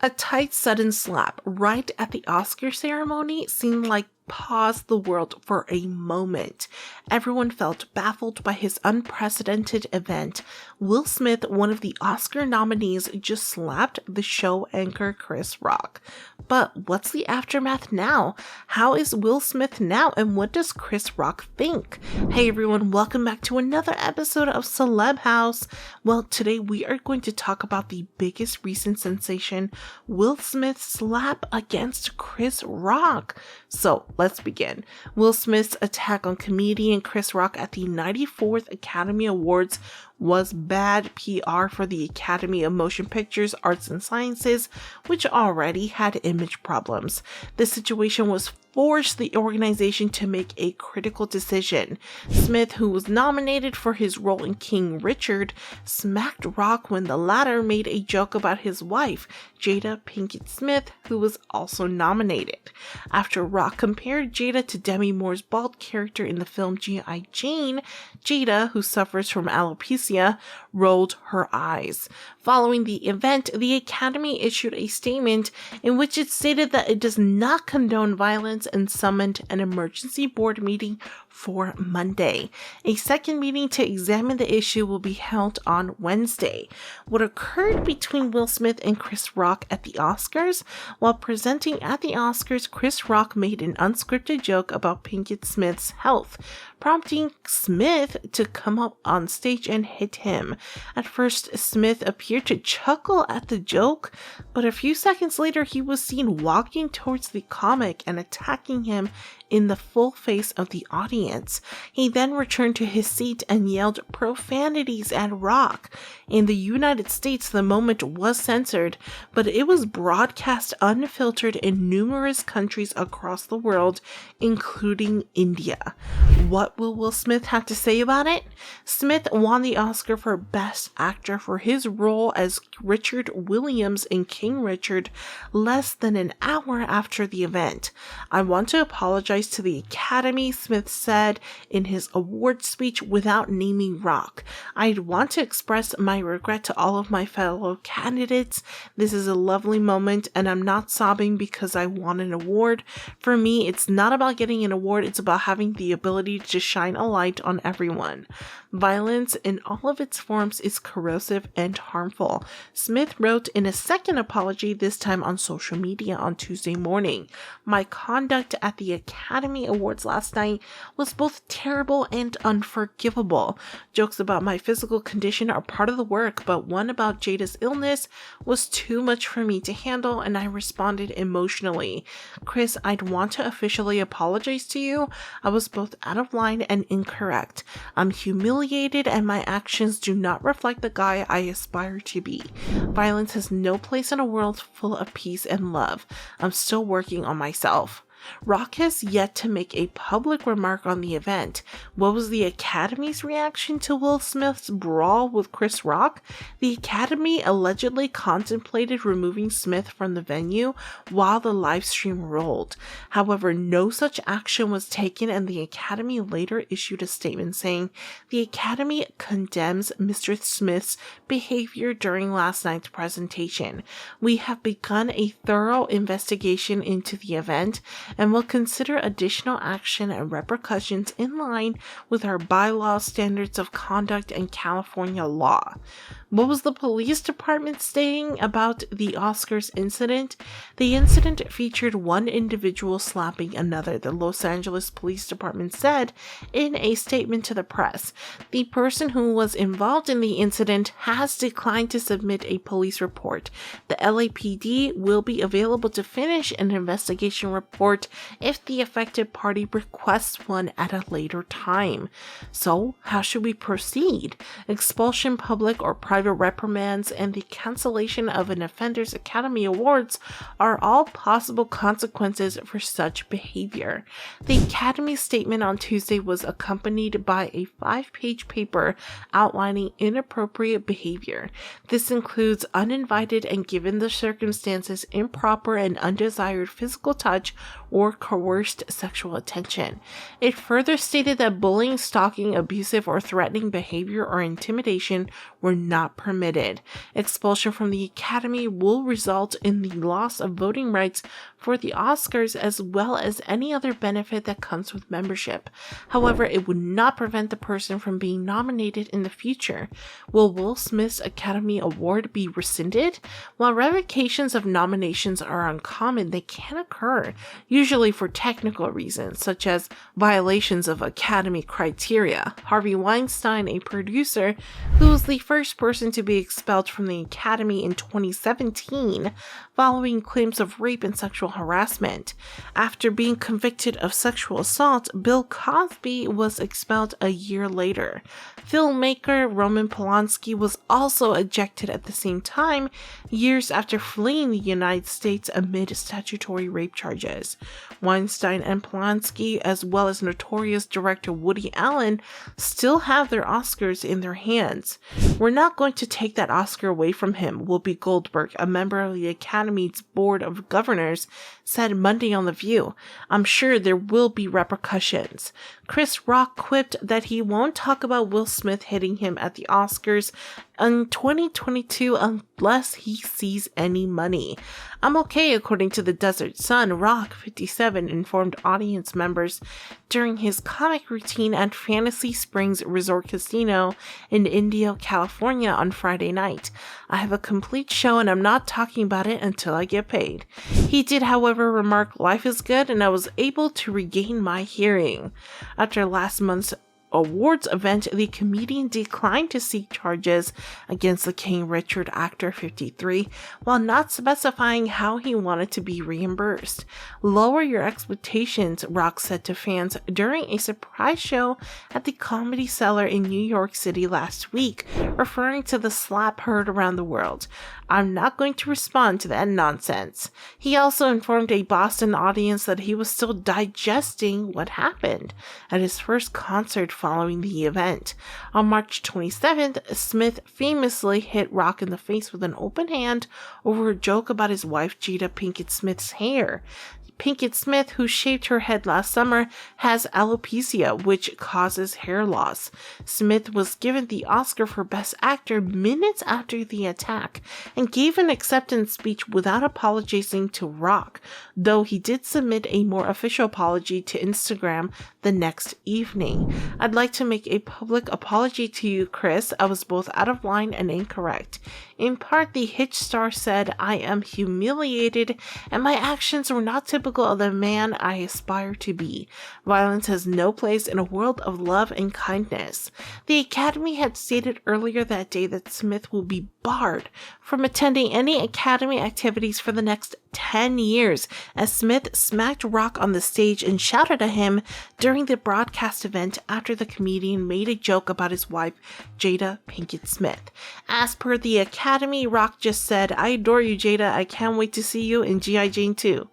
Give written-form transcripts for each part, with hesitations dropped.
A tight sudden slap right at the Oscar ceremony seemed like paused the world for a moment. Everyone felt baffled by his unprecedented event. Will Smith, one of the Oscar nominees, just slapped the show anchor Chris Rock. But what's the aftermath now? How is Will Smith now, and what does Chris Rock think? Hey everyone, welcome back to another episode of Celeb House. Well, today we are going to talk about the biggest recent sensation, Will Smith's slap against Chris Rock. So let's begin. Will Smith's attack on comedian Chris Rock at the 94th Academy Awards was bad PR for the Academy of Motion Pictures, Arts and Sciences, which already had image problems. This situation was forced the organization to make a critical decision. Smith, who was nominated for his role in King Richard, smacked Rock when the latter made a joke about his wife, Jada Pinkett Smith, who was also nominated. After Rock compared Jada to Demi Moore's bald character in the film G.I. Jane, Jada, who suffers from alopecia, rolled her eyes. Following the event, the Academy issued a statement in which it stated that it does not condone violence and summoned an emergency board meeting for Monday. A second meeting to examine the issue will be held on Wednesday. What occurred between Will Smith and Chris Rock at the Oscars? While presenting at the Oscars, Chris Rock made an unscripted joke about Pinkett Smith's health, prompting Smith to come up on stage and hit him. At first, Smith appeared to chuckle at the joke, but a few seconds later he was seen walking towards the comic and attacking him in the full face of the audience. He then returned to his seat and yelled profanities at Rock. In the United States, the moment was censored, but it was broadcast unfiltered in numerous countries across the world, including India. What will Will Smith have to say about it? Smith won the Oscar for Best Actor for his role as Richard Williams in King Richard less than an hour after the event. "I want to apologize to the Academy," Smith said in his award speech without naming Rock. "I'd want to express my regret to all of my fellow candidates. This is a lovely moment, and I'm not sobbing because I won an award. For me, it's not about getting an award, it's about having the ability to shine a light on everyone. Violence in all of its forms is corrosive and harmful," Smith wrote in a second apology, this time on social media on Tuesday morning. "My conduct at the Academy Awards last night was both terrible and unforgivable. Jokes about my physical condition are part of the work, but one about Jada's illness was too much for me to handle, and I responded emotionally. Chris, I'd want to officially apologize to you. I was both out of line and incorrect. I'm humiliated, and my actions do not reflect the guy I aspire to be. Violence has no place in a world full of peace and love. I'm still working on myself." Rock has yet to make a public remark on the event. What was the Academy's reaction to Will Smith's brawl with Chris Rock? The Academy allegedly contemplated removing Smith from the venue while the live stream rolled. However, no such action was taken, and the Academy later issued a statement saying, "The Academy condemns Mr. Smith's behavior during last night's presentation. We have begun a thorough investigation into the event and will consider additional action and repercussions in line with our bylaws, standards of conduct, and California law." What was the police department saying about the Oscars incident? The incident featured one individual slapping another, the Los Angeles Police Department said in a statement to the press. The person who was involved in the incident has declined to submit a police report. The LAPD will be available to finish an investigation report if the affected party requests one at a later time. So, how should we proceed? Expulsion, public or private reprimands, and the cancellation of an offender's Academy Awards are all possible consequences for such behavior. The Academy statement on Tuesday was accompanied by a 5-page paper outlining inappropriate behavior. This includes uninvited and, given the circumstances, improper and undesired physical touch or coerced sexual attention. It further stated that bullying, stalking, abusive or threatening behavior or intimidation were not permitted. Expulsion from the Academy will result in the loss of voting rights for the Oscars as well as any other benefit that comes with membership. However, it would not prevent the person from being nominated in the future. Will Will Smith's Academy Award be rescinded? While revocations of nominations are uncommon, they can occur, usually for technical reasons, such as violations of Academy criteria. Harvey Weinstein, a producer who was the first person to be expelled from the Academy in 2017 following claims of rape and sexual harassment. After being convicted of sexual assault, Bill Cosby was expelled a year later. Filmmaker Roman Polanski was also ejected at the same time, years after fleeing the United States amid statutory rape charges. Weinstein and Polanski, as well as notorious director Woody Allen, still have their Oscars in their hands. "We're not going to take that Oscar away from him," Whoopi Goldberg, a member of the Academy's Board of Governors, said Monday on The View. "I'm sure there will be repercussions." Chris Rock quipped that he won't talk about Will Smith hitting him at the Oscars in 2022 unless he sees any money. "I'm okay," according to the Desert Sun, Rock, 57, informed audience members during his comic routine at Fantasy Springs Resort Casino in Indio, California on Friday night. "I have a complete show and I'm not talking about it until I get paid." He did, however, remark, "Life is good and I was able to regain my hearing." After last month's awards event, the comedian declined to seek charges against the King Richard actor, 53, while not specifying how he wanted to be reimbursed. "Lower your expectations," Rock said to fans during a surprise show at the Comedy Cellar in New York City last week, referring to the slap heard around the world. "I'm not going to respond to that nonsense." He also informed a Boston audience that he was still digesting what happened at his first concert following the event. On March 27th, Smith famously hit Rock in the face with an open hand over a joke about his wife Jada Pinkett Smith's hair. Pinkett Smith, who shaved her head last summer, has alopecia, which causes hair loss. Smith was given the Oscar for Best Actor minutes after the attack and gave an acceptance speech without apologizing to Rock, though he did submit a more official apology to Instagram the next evening. "I'd like to make a public apology to you, Chris. I was both out of line and incorrect." In part, the Hitch star said, "I am humiliated and my actions were not typical of the man I aspire to be. Violence has no place in a world of love and kindness." The Academy had stated earlier that day that Smith will be barred from attending any Academy activities for the next 10 years, as Smith smacked Rock on the stage and shouted at him during the broadcast event after the comedian made a joke about his wife, Jada Pinkett Smith. As per the Academy, Rock just said, "I adore you, Jada. I can't wait to see you in G.I. Jane 2.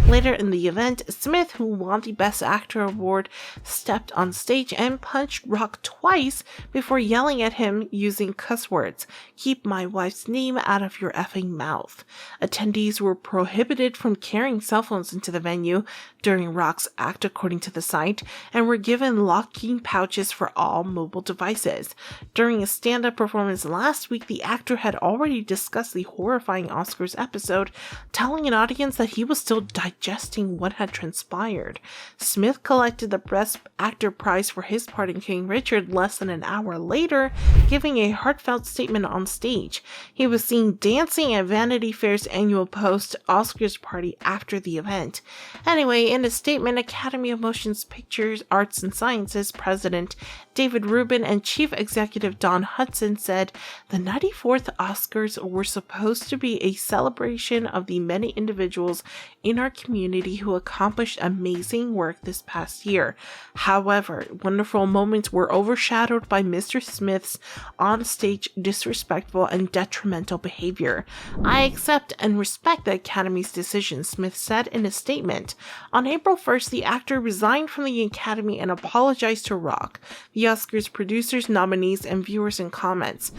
Later in the event, Smith, who won the Best Actor award, stepped on stage and punched Rock twice before yelling at him using cuss words. "Keep my wife's name out of your effing mouth." Attendees were prohibited from carrying cell phones into the venue during Rock's act, according to the site, and were given locking pouches for all mobile devices. During a stand-up performance last week, the actor had already discussed the horrifying Oscars episode, telling an audience that he was still digesting what had transpired. Smith collected the Best Actor prize for his part in King Richard less than an hour later, giving a heartfelt statement on stage. He was seen dancing at Vanity Fair's annual post-Oscars party after the event. Anyway, in a statement, Academy of Motion Pictures, Arts and Sciences President David Rubin and Chief Executive Don Hudson said the 94th Oscars were supposed to be a celebration of the many individuals in our community who accomplished amazing work this past year. However, wonderful moments were overshadowed by Mr. Smith's on-stage disrespectful and detrimental behavior. "I accept and respect the Academy's decision," Smith said in a statement. On April 1st, the actor resigned from the Academy and apologized to Rock. The the Oscars producers, nominees, and viewers in comments.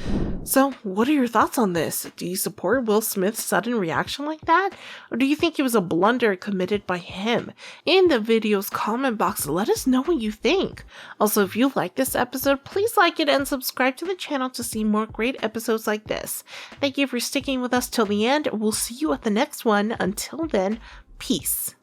So, what are your thoughts on this? Do you support Will Smith's sudden reaction like that? Or do you think it was a blunder committed by him? In the video's comment box, let us know what you think. Also, if you like this episode, please like it and subscribe to the channel to see more great episodes like this. Thank you for sticking with us till the end. We'll see you at the next one. Until then, peace.